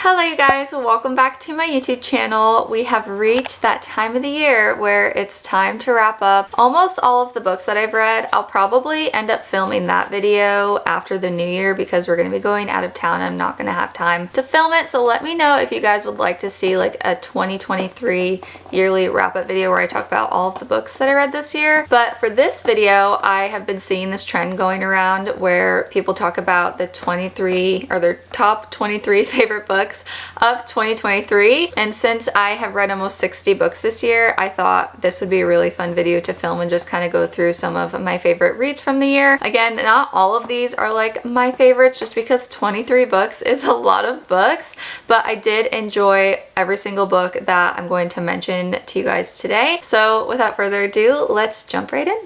Hello you guys, welcome back to my YouTube channel. We have reached that time of the year where it's time to wrap up almost all of the books that I've read. I'll probably end up filming that video after the new year because we're going to be going out of town and I'm not going to have time to film it. So let me know if you guys would like to see like a 2023 yearly wrap up video where I talk about all of the books that I read this year. But for this video, I have been seeing this trend going around where people talk about the 23 or their top 23 favorite books of 2023, and since I have read almost 60 books this year, I thought this would be a really fun video to film and just kind of go through some of my favorite reads from the year. Again, not all of these are like my favorites just because 23 books is a lot of books, but I did enjoy every single book that I'm going to mention to you guys today. So without further ado, let's jump right in.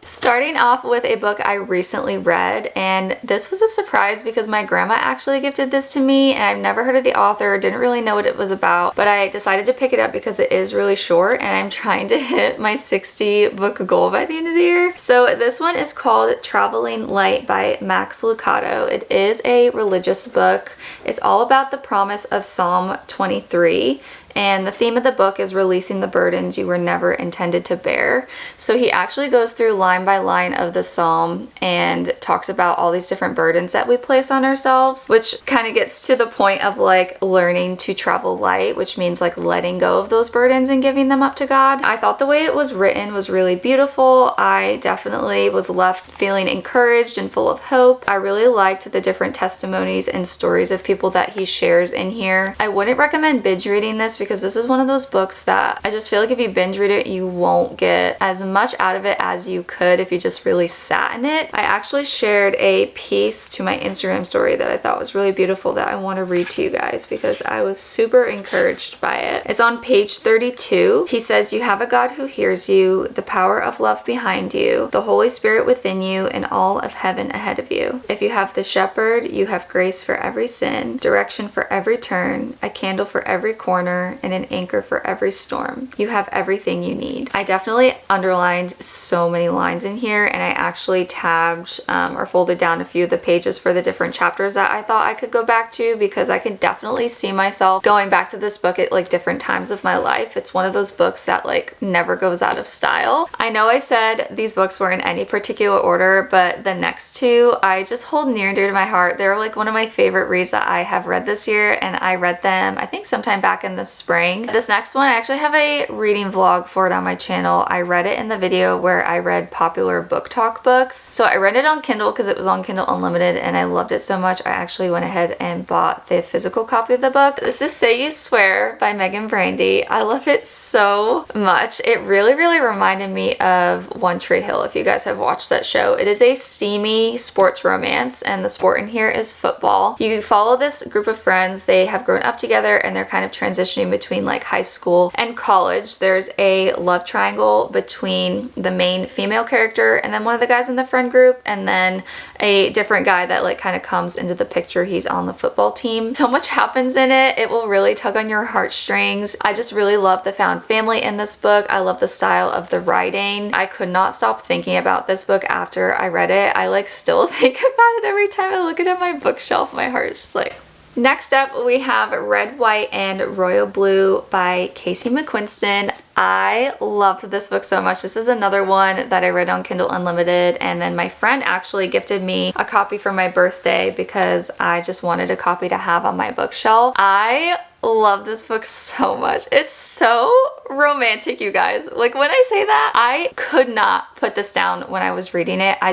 Starting off with a book I recently read, and this was a surprise because my grandma actually gifted this to me and I've never heard of the author, didn't really know what it was about, but I decided to pick it up because it is really short and I'm trying to hit my 60 book goal by the end of the year. So this one is called Traveling Light by Max Lucado. It is a religious book. It's all about the promise of Psalm 23. And the theme of the book is releasing the burdens you were never intended to bear. So he actually goes through line by line of the psalm and talks about all these different burdens that we place on ourselves, which kind of gets to the point of like learning to travel light, which means like letting go of those burdens and giving them up to God. I thought the way it was written was really beautiful. I definitely was left feeling encouraged and full of hope. I really liked the different testimonies and stories of people that he shares in here. I wouldn't recommend binge reading this because this is one of those books that I just feel like if you binge read it, you won't get as much out of it as you could if you just really sat in it. I actually shared a piece to my Instagram story that I thought was really beautiful that I want to read to you guys because I was super encouraged by it. It's on page 32. He says, "You have a God who hears you, the power of love behind you, the Holy Spirit within you, and all of heaven ahead of you. If you have the shepherd, you have grace for every sin, direction for every turn, a candle for every corner, and an anchor for every storm. You have everything you need." I definitely underlined so many lines in here, and I actually tabbed or folded down a few of the pages for the different chapters that I thought I could go back to because I could definitely see myself going back to this book at like different times of my life. It's one of those books that like never goes out of style. I know I said these books were in any particular order, but the next two I just hold near and dear to my heart. They're like one of my favorite reads that I have read this year, and I read them I think sometime back in the spring. This next one, I actually have a reading vlog for it on my channel. I read it in the video where I read popular book talk books. So I read it on Kindle because it was on Kindle Unlimited and I loved it so much I actually went ahead and bought the physical copy of the book. This is Say You Swear by Megan Brandy. I love it so much. It really reminded me of One Tree Hill if you guys have watched that show. It is a steamy sports romance and the sport in here is football. You follow this group of friends. They have grown up together and they're kind of transitioning between like high school and college. There's a love triangle between the main female character and then one of the guys in the friend group, and then a different guy that like kind of comes into the picture. He's on the football team. So much happens in it. It will really tug on your heartstrings. I just really love the found family in this book. I love the style of the writing. I could not stop thinking about this book after I read it. I like still think about it every time I look at it on my bookshelf. My heart is just like... Next up, we have Red, White, and Royal Blue by Casey McQuiston. I loved this book so much. This is another one that I read on Kindle Unlimited, and then my friend actually gifted me a copy for my birthday because I just wanted a copy to have on my bookshelf. I love this book so much. It's so romantic, you guys. Like when I say that, I could not put this down when I was reading it. I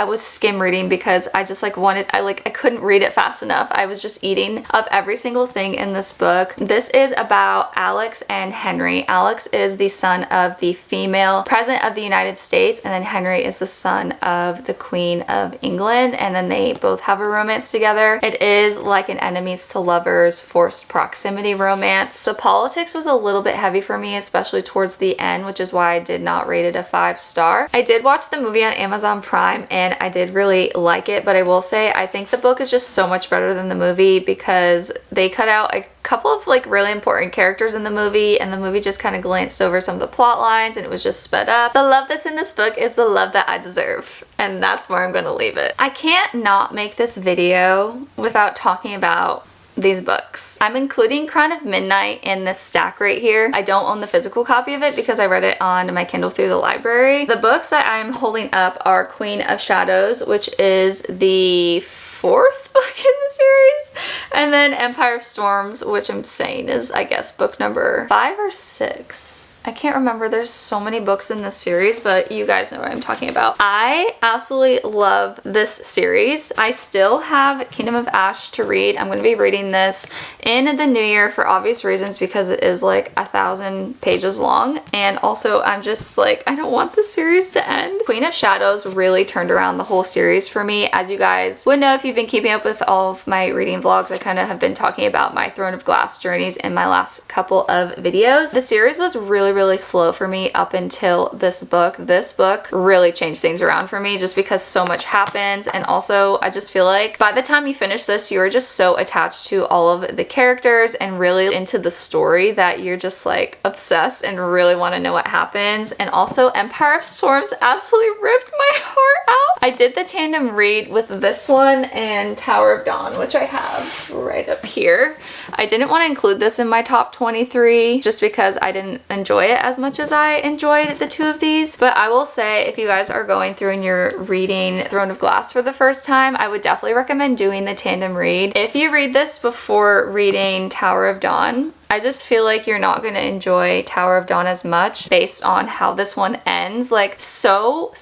was skim reading because I just like I couldn't read it fast enough. I was just eating up every single thing in this book. This is about Alex and Henry. Alex is the son of the female president of the United States, and then Henry is the son of the Queen of England, and then they both have a romance together. It is like an enemies to lovers forced proximity romance. The politics was a little bit heavy for me, especially towards the end, which is why I did not rate it a 5-star. I did watch the movie on Amazon Prime and I did really like it, but I will say I think the book is just so much better than the movie because they cut out a couple of like really important characters in the movie, and the movie just kind of glanced over some of the plot lines and it was just sped up. The love that's in this book is the love that I deserve, and that's where I'm gonna leave it. I can't not make this video without talking about these books. I'm including Crown of Midnight in this stack right here. I don't own the physical copy of it because I read it on my Kindle through the library. The books that I'm holding up are Queen of Shadows, which is the 4th book in the series, and then Empire of Storms, which I'm saying is, I guess, book number 5 or 6. I can't remember. There's so many books in this series, but you guys know what I'm talking about. I absolutely love this series. I still have Kingdom of Ash to read. I'm going to be reading this in the new year for obvious reasons because it is like 1,000 pages long, and also I'm just like, I don't want the series to end. Queen of Shadows really turned around the whole series for me. As you guys would know if you've been keeping up with all of my reading vlogs, I kind of have been talking about my Throne of Glass journeys in my last couple of videos. The series was really slow for me up until this book. This book really changed things around for me just because so much happens, and also I just feel like by the time you finish this, you are just so attached to all of the characters and really into the story that you're just like obsessed and really want to know what happens. And also Empire of Storms absolutely ripped my heart out. I did the tandem read with this one and Tower of Dawn, which I have right up here. I didn't want to include this in my top 23 just because I didn't enjoy it as much as I enjoyed the two of these, but I will say if you guys are going through and you're reading Throne of Glass for the first time, I would definitely recommend doing the tandem read. If you read this before reading Tower of Dawn, I just feel like you're not going to enjoy Tower of Dawn as much based on how this one ends. Like so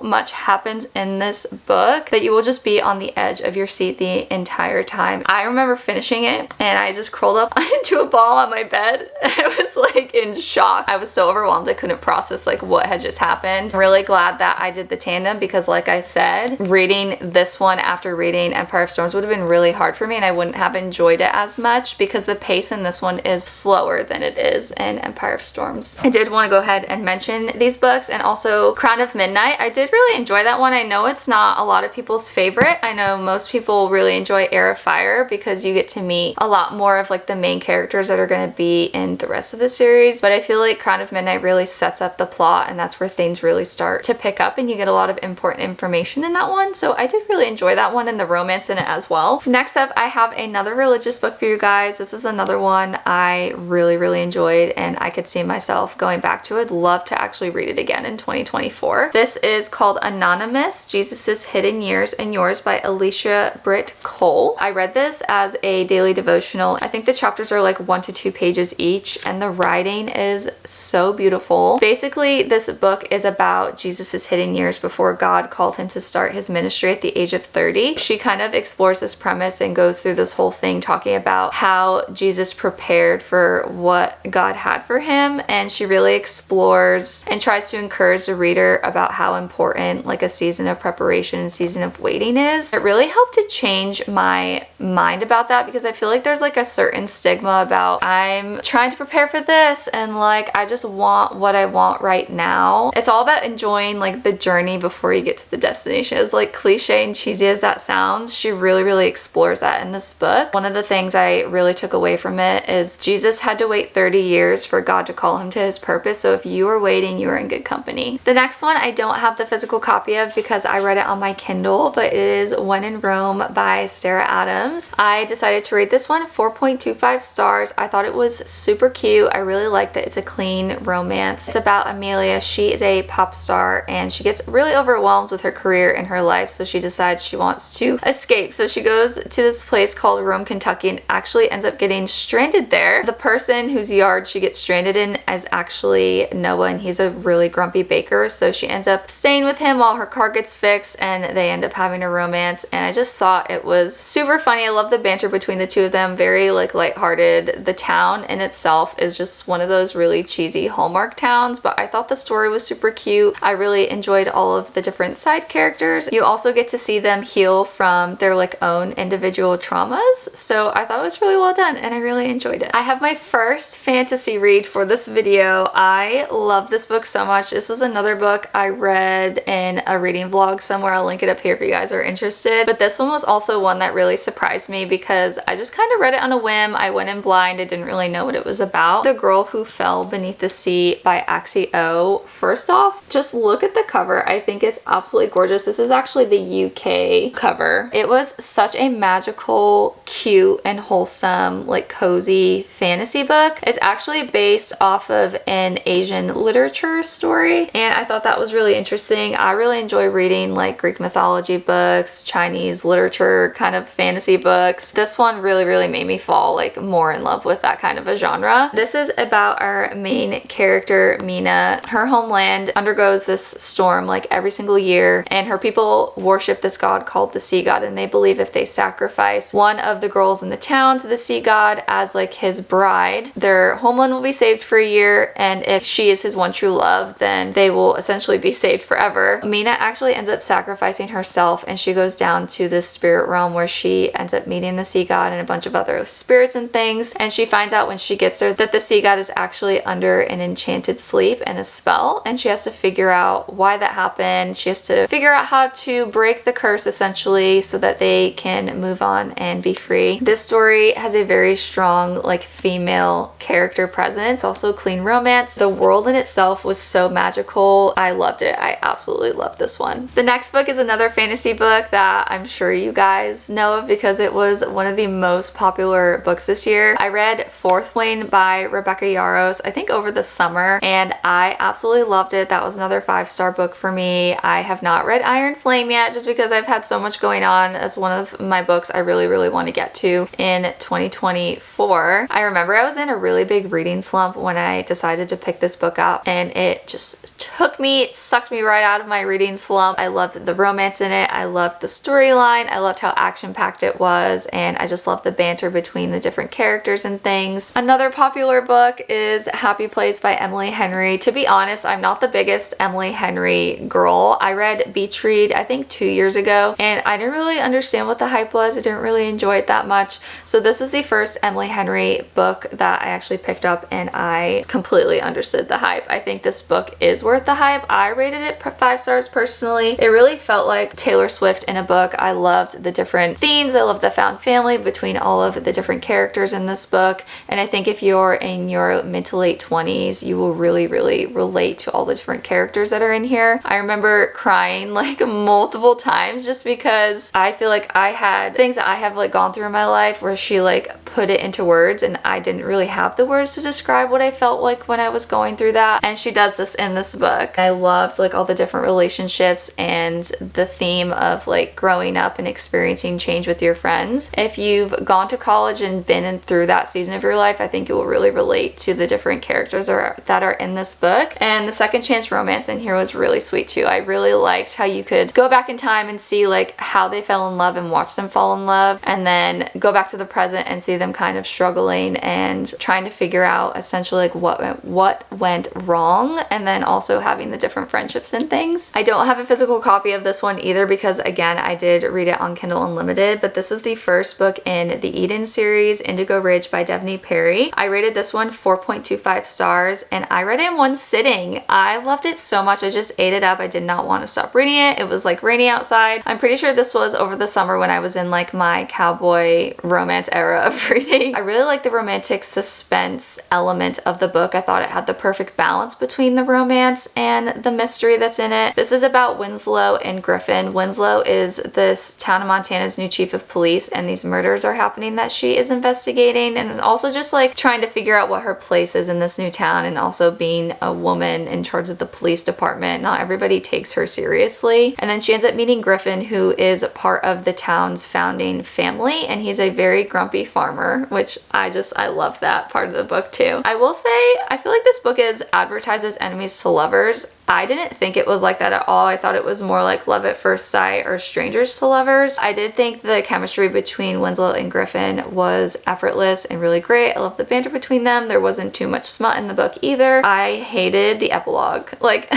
much happens in this book that you will just be on the edge of your seat the entire time. I remember finishing it and I just curled up into a ball on my bed. I was like in shock. I was so overwhelmed I couldn't process like what had just happened. I'm really glad that I did the tandem because like I said, reading this one after reading Empire of Storms would have been really hard for me and I wouldn't have enjoyed it as much because the pace in this one is slower than it is in Empire of Storms. I did want to go ahead and mention these books, and also Crown of Midnight. I did really enjoy that one. I know it's not a lot of people's favorite. I know most people really enjoy Heir of Fire because you get to meet a lot more of like the main characters that are going to be in the rest of the series, but I feel like Crown of Midnight really sets up the plot and that's where things really start to pick up and you get a lot of important information in that one. So I did really enjoy that one and the romance in it as well. Next up, I have another religious book for you guys. This is another one I really enjoyed and I could see myself going back to. I'd love to actually read it again in 2024. This is called Anonymous, Jesus' Hidden Years and Yours by Alicia Britt Cole. I read this as a daily devotional. I think the chapters are like 1 to 2 pages each and the writing is so beautiful. Basically, this book is about Jesus' hidden years before God called him to start his ministry at the age of 30. She kind of explores this premise and goes through this whole thing talking about how Jesus prepared for what God had for him, and she really explores and tries to encourage the reader about how important like a season of preparation and season of waiting is. It really helped to change my mind about that because I feel like there's like a certain stigma about I'm trying to prepare for this and like I just want what I want right now. It's all about enjoying like the journey before you get to the destination. As like cliche and cheesy as that sounds, she really explores that in this book. One of the things I really took away from it is Jesus had to wait 30 years for God to call him to his purpose, so if you are waiting, you are in good company. The next one I don't have the physical copy of because I read it on my Kindle, but it is When in Rome by Sarah Adams. I decided to read this one, 4.25 stars. I thought it was super cute. I really like that it's a clean romance. It's about Amelia. She is a pop star and she gets really overwhelmed with her career and her life, so she decides she wants to escape. So she goes to this place called Rome, Kentucky and actually ends up getting stranded there. The person whose yard she gets stranded in is actually Noah and he's a really grumpy baker, so she ends up staying with him while her car gets fixed and they end up having a romance, and I just thought it was super funny. I love the banter between the two of them, very like lighthearted. The town in itself is just one of those really cheesy Hallmark towns, but I thought the story was super cute. I really enjoyed all of the different side characters. You also get to see them heal from their like own individual traumas, so I thought it was really well done and I really really enjoyed it. I have my first fantasy read for this video. I love this book so much. This was another book I read in a reading vlog somewhere. I'll link it up here if you guys are interested. But this one was also one that really surprised me because I just kind of read it on a whim. I went in blind. I didn't really know what it was about. The Girl Who Fell Beneath the Sea by Axio. First off, just look at the cover. I think it's absolutely gorgeous. This is actually the UK cover. It was such a magical, cute, and wholesome, like cozy fantasy book. It's actually based off of an Asian literature story, and I thought that was really interesting. I really enjoy reading like Greek mythology books, Chinese literature kind of fantasy books. This one really made me fall like more in love with that kind of a genre. This is about our main character, Mina. Her homeland undergoes this storm like every single year, and her people worship this god called the sea god, and they believe if they sacrifice one of the girls in the town to the sea god as like his bride, their homeland will be saved for a year, and if she is his one true love, then they will essentially be saved forever. Mina actually ends up sacrificing herself, and she goes down to this spirit realm where she ends up meeting the sea god and a bunch of other spirits and things, and she finds out when she gets there that the sea god is actually under an enchanted sleep and a spell, and she has to figure out why that happened. She has to figure out how to break the curse essentially so that they can move on and be free. This story has a very strong like female character presence, also clean romance. The world in itself was so magical. I loved it. I absolutely loved this one. The next book is another fantasy book that I'm sure you guys know of because it was one of the most popular books this year. I read Fourth Wing by Rebecca Yarros, I think over the summer, and I absolutely loved it. That was another 5-star book for me. I have not read Iron Flame yet just because I've had so much going on. It's one of my books I really want to get to in 2024. I remember I was in a really big reading slump when I decided to pick this book up, and it just took me, it sucked me right out of my reading slump. I loved the romance in it. I loved the storyline. I loved how action-packed it was, and I just loved the banter between the different characters and things. Another popular book is Happy Place by Emily Henry. To be honest, I'm not the biggest Emily Henry girl. I read Beach Read I think 2 years ago, and I didn't really understand what the hype was. I didn't really enjoy it that much. So this was the first Emily Henry book that I actually picked up, and I completely understood the hype. I think this book is worth the hype. I rated it 5 stars personally. It really felt like Taylor Swift in a book. I loved the different themes. I loved the found family between all of the different characters in this book, and I think if you're in your mid to late 20s, you will really relate to all the different characters that are in here. I remember crying like multiple times just because I feel like I had things that I have like gone through in my life where she like put it into words, and I didn't really have the words to describe what I felt like when I was going through that, and she does this in this book. I loved like all the different relationships and the theme of like growing up and experiencing change with your friends. If you've gone to college and been through that season of your life, I think you will really relate to the different characters that are in this book. And the second chance romance in here was really sweet too. I really liked how you could go back in time and see like how they fell in love and watch them fall in love, and then go back to the present and see them kind of struggling and trying to figure out essentially like what went wrong, and then also having the different friendships and things. I don't have a physical copy of this one either because again I did read it on Kindle Unlimited, but this is the first book in the Eden series, Indigo Ridge by Devney Perry. I rated this one 4.25 stars, and I read it in one sitting. I loved it so much. I just ate it up. I did not want to stop reading it. It was like rainy outside. I'm pretty sure this was over the summer when I was in like my cowboy romance era of reading. I really like the romantic suspense element of the book. I thought it had the perfect balance between the romance and the mystery that's in it. This is about Winslow and Griffin. Winslow is this town of Montana's new chief of police, and these murders are happening that she is investigating, and is also just like trying to figure out what her place is in this new town, and also being a woman in charge of the police department. Not everybody takes her seriously. And then she ends up meeting Griffin, who is part of the town's founding family, and he's a very grumpy farmer, which I love that part of the book too. I will say, I feel like this book is advertised as enemies to lovers. I didn't think it was like that at all. I thought it was more like love at first sight or strangers to lovers. I did think the chemistry between Winslow and Griffin was effortless and really great. I love the banter between them. There wasn't too much smut in the book either. I hated the epilogue. Like,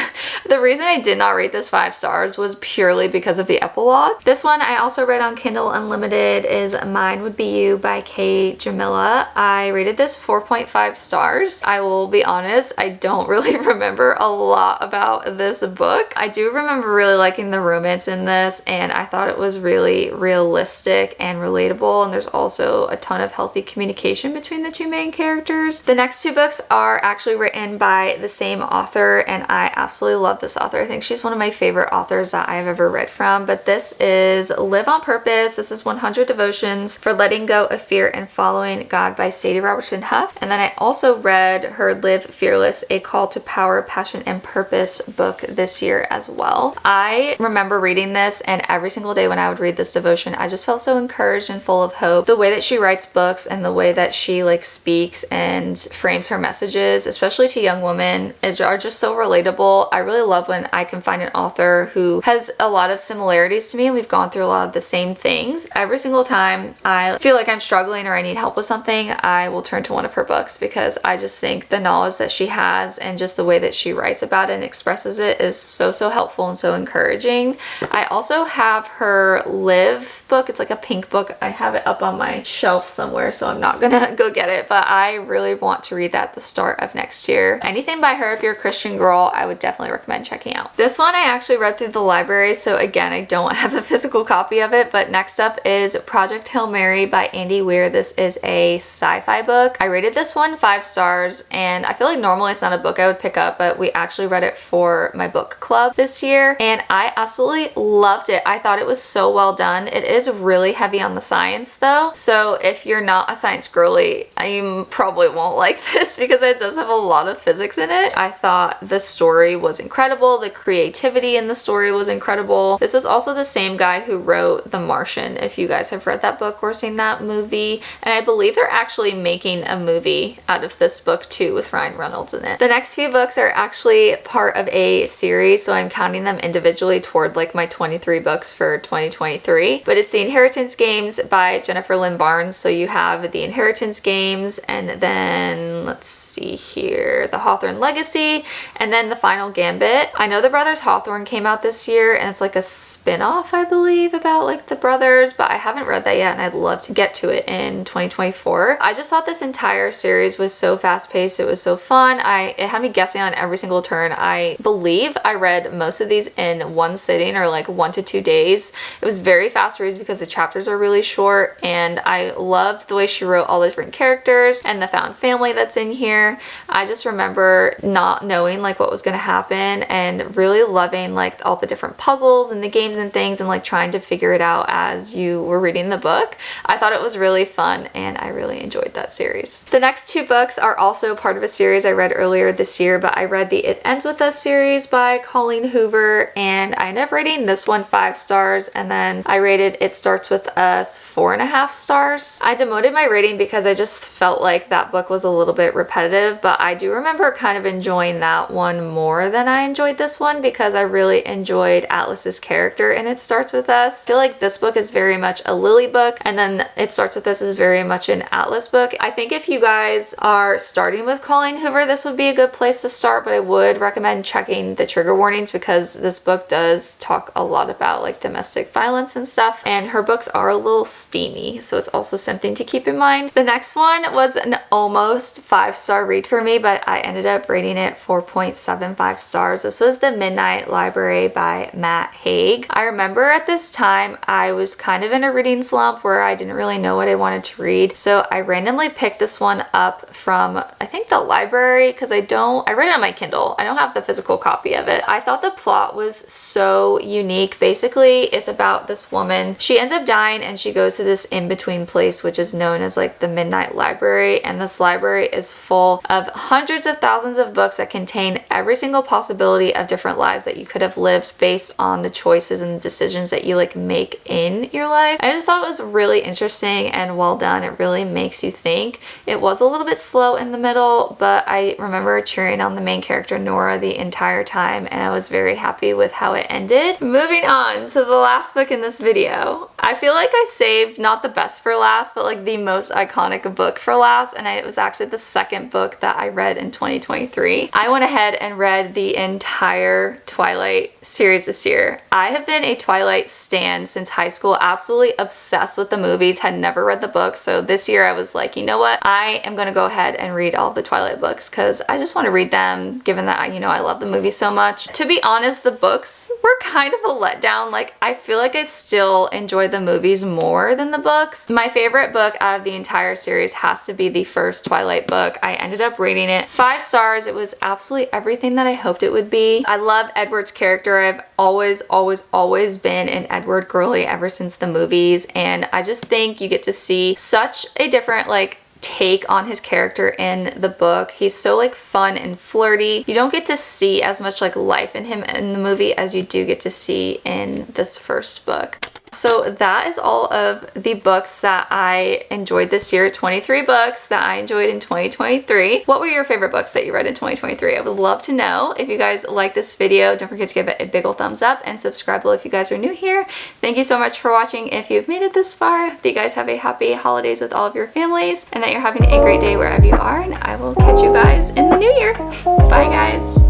the reason I did not rate this 5 stars was purely because of the epilogue. This one I also read on Kindle Unlimited is Mine Would Be You by K. Jamila. I rated this 4.5 stars. I will be honest, I don't really remember a lot about this book. I do remember really liking the romance in this, and I thought it was really realistic and relatable, and there's also a ton of healthy communication between the two main characters. The next 2 books are actually written by the same author, and I absolutely love this author. I think she's one of my favorite authors that I've ever read from, but this is Live on Purpose. This is 100 Devotions for Letting Go of Fear and Following God by Sadie Robertson Huff. And then I also read her Live Fearless, A Call to Power, Passion, and Purpose book this year as well. I remember reading this, and every single day when I would read this devotion, I just felt so encouraged and full of hope. The way that she writes books and the way that she like speaks and frames her messages, especially to young women, are just so relatable. I really love when I can find an author who has a lot of similarities to me and we've gone through a lot of the same things. Every single time I feel like I'm struggling or I need help with something, I will turn to one of her books because I just think the knowledge that she has and just the way that she writes about it and expresses it is so helpful and so encouraging. I also have her Live book. It's like a pink book. I have it up on my shelf somewhere, so I'm not gonna go get it, but I really want to read that at the start of next year. Anything by her, if you're a Christian girl, I would definitely recommend checking out. This one I actually read through the library, so again, I don't have a physical copy of it, but next up is Project Hail Mary by Andy Weir. This is a sci-fi book. I rated this one 5 stars, and I feel like normally it's not a book I would pick up, but we actually read it for my book club this year, and I absolutely loved it. I thought it was so well done. It is really heavy on the science though, so if you're not a science girly, you probably won't like this because it does have a lot of physics in it. I thought the story was incredible. The creativity in the story was incredible. This is also the same guy who wrote The Martian, if you guys have read that book or seen that movie, and I believe they're actually making a movie out of this book too with Ryan Reynolds in it. The next few books are actually part of a series, so I'm counting them individually toward like my 23 books for 2023, but it's The Inheritance Games by Jennifer Lynn Barnes. So you have The Inheritance Games, and then let's see here, The Hawthorne Legacy, and then The Final Gambit. I know The Brothers Hawthorne came out this year, and it's like a spin-off, I believe, about like the brothers, but I haven't read that yet, and I'd love to get to it in 2024. I just thought this entire series was so fast-paced. It was so fun. It had me guessing on every single turn. I believe I read most of these in one sitting or like 1 to 2 days. It was very fast reads because the chapters are really short, and I loved the way she wrote all the different characters and the found family that's in here. I just remember not knowing like what was going to happen and really loving like all the different puzzles and the games and things and like trying to figure it out as you were reading the book. I thought it was really fun, and I really enjoyed that series. The next 2 books are also part of a series I read earlier this year, but I read the It Ends With Us series by Colleen Hoover, and I ended up rating this one 5 stars, and then I rated It Starts With Us 4.5 stars. I demoted my rating because I just felt like that book was a little bit repetitive, but I do remember kind of enjoying that one more than I enjoyed this one because I really enjoyed Atlas's character in It Starts With Us. I feel like this book is very much a Lily book, and then It Starts With Us is very much an Atlas book. I think if you guys are starting with Colleen Hoover, this would be a good place to start, but I would recommend checking the trigger warnings because this book does talk a lot about like domestic violence and stuff, and her books are a little steamy, so it's also something to keep in mind. The next one was an almost 5-star read for me, but I ended up rating it 4.75 stars. This was The Midnight Library by Matt Haig. I remember at this time I was kind of in a reading slump where I didn't really know what I wanted to read, so I randomly picked this one up from I think the library because I read it on my Kindle. I don't have the physical copy of it. I thought the plot was so unique. Basically, it's about this woman. She ends up dying and she goes to this in-between place which is known as like the Midnight Library, and this library is full of hundreds of thousands of books that contain every single possibility of different lives that you could have lived based on the choices and decisions that you like make in your life. I just thought it was really interesting and well done. It really makes you think. It was a little bit slow in the middle, but I remember cheering on the main character Nora the entire time, and I was very happy with how it ended. Moving on to the last book in this video. I feel like I saved not the best for last, but like the most iconic book for last, and it was actually the second book that I read in 2023. I went ahead and read the entire Twilight series this year. I have been a Twilight stan since high school, absolutely obsessed with the movies, had never read the books, so this year I was like, you know what, I am gonna go ahead and read all the Twilight books because I just want to read them, given that, you know, I love the movie so much. To be honest, the books were kind of a letdown. Like, I feel like I still enjoy the movies more than the books. My favorite book out of the entire series has to be the first Twilight book. I ended up rating it 5 stars. It was absolutely everything that I hoped it would be. I love Edward's character. I've always been an Edward girly ever since the movies, and I just think you get to see such a different like take on his character in the book. He's so like fun and flirty. You don't get to see as much like life in him in the movie as you do get to see in this first book. So that is all of the books that I enjoyed this year. 23 books that I enjoyed in 2023. What were your favorite books that you read in 2023? I would love to know. If you guys like this video, don't forget to give it a big ol' thumbs up and subscribe below if you guys are new here. Thank you so much for watching. If you've made it this far, I hope you guys have a happy holidays with all of your families and that you're having a great day wherever you are, and I will catch you guys in the new year. Bye guys.